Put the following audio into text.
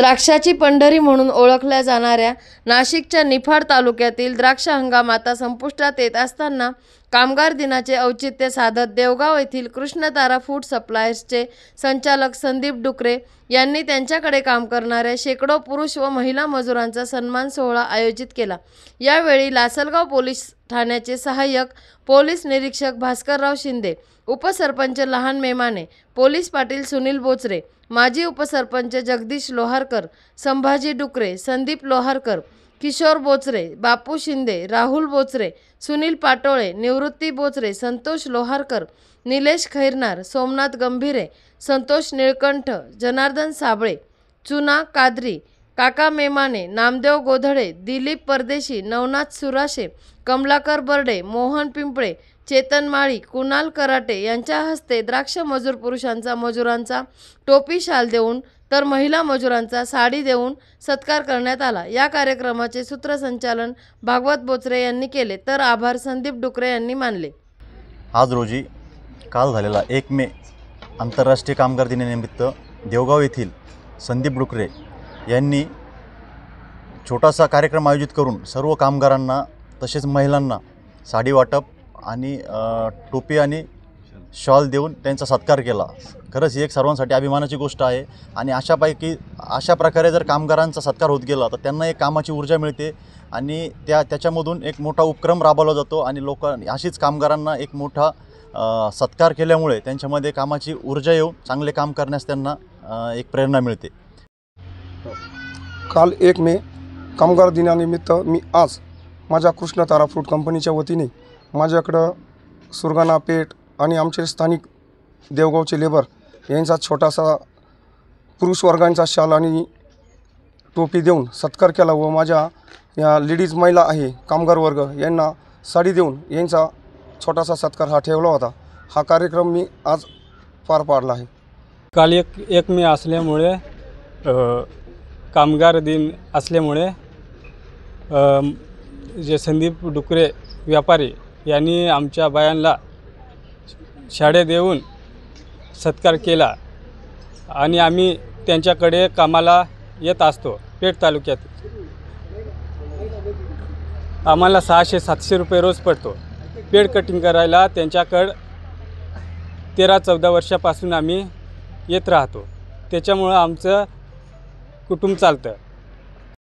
द्राक्षाची पंढरी म्हणून ओळखल्या जाणाऱ्या नाशिकच्या निफाड तालुक्यातील द्राक्ष हंगाम आता संपुष्टात येत असताना कामगार दिनाचे औचित्य साधत देवगाव येथील कृष्णतारा फूड सप्लायर्सचे संचालक संदीप डुकरे यांनी त्यांच्याकडे काम करणाऱ्या शेकडो पुरुष व महिला मजुरांचा सन्मान सोहळा आयोजित केला। यावेळी लासलगाव पोलीस ठाण्याचे सहाय्यक पोलीस निरीक्षक भास्करराव शिंदे, उपसरपंच लहान मेमाने, पोलीस पाटील सुनील बोचरे, माजी उपसरपंच जगदीश लोहारकर, संभाजी डुकरे, संदीप लोहारकर, किशोर बोचरे, बापू शिंदे, राहुल बोचरे, सुनील पाटोळे, निवृत्ती बोचरे, संतोष लोहारकर, निलेश खैरनार, सोमनाथ गंभीरे, संतोष निळकंठ, जनार्दन साबळे, चुना कादरी, काका मेमाने, नामदेव गोधडे, दिलीप परदेशी, नवनाथ सुराशे, कमलाकर बर्डे, मोहन पिंपळे, चेतन माळी, कुणाल कराटे यांच्या हस्ते द्राक्ष मजूर पुरुषांचा मजुरांचा टोपी शाल देऊन तर महिला मजुरांचा साडी देऊन सत्कार करण्यात आला। या कार्यक्रमाचे सूत्रसंचालन भागवत बोचरे यांनी केले तर आभार संदीप डुकरे यांनी मानले। आज रोजी काल झालेला 1 मे आंतरराष्ट्रीय कामगार दिनानिमित्त देवगाव येथील संदीप डुकरे यांनी छोटासा कार्यक्रम आयोजित करून सर्व कामगारांना तसेच महिलांना साडी वाटप आणि टोपी आणि शॉल देऊन त्यांचा सत्कार केला। खरंच ही एक सर्वांसाठी अभिमानाची गोष्ट आहे आणि अशा प्रकारे जर कामगारांचा सत्कार होत गेला तर त्यांना एक कामाची ऊर्जा मिळते आणि त्याच्यामधून एक मोठा उपक्रम राबवला जातो आणि अशीच कामगारांना एक मोठा सत्कार केल्यामुळे त्यांच्यामध्ये कामाची ऊर्जा येऊन चांगले काम करण्यास त्यांना एक प्रेरणा मिळते। काल 1 मे कामगार दिनानिमित्त मी आज माझ्या कृष्णतारा फ्रूट कंपनीच्या वतीने माझ्याकडं सुरगाणा पेठ आणि आमचे स्थानिक देवगावचे लेबर यांचा छोटासा पुरुष वर्गांचा शाल आणि टोपी देऊन सत्कार केला व माझ्या या लेडीज महिला आहे कामगार वर्ग यांना साडी देऊन यांचा छोटासा सत्कार हा ठेवला होता। हा कार्यक्रम मी आज पार पाडला आहे। काल एक मे असल्यामुळे कामगार दिन असल्यामुळे जे संदीप डुकरे व्यापारी यांनी आमच्या बायांना शाड्या देऊन सत्कार केला आणि आम्ही त्यांच्याकडे कामाला येत असतो। पेठ तालुक्यात आम्हाला 600-700 रुपये रोज पडतो। पेड कटिंग करायला त्यांच्याकडं 13-14 वर्षापासून आम्ही येत राहतो। त्याच्यामुळं आमचं कुटुंब चालतं।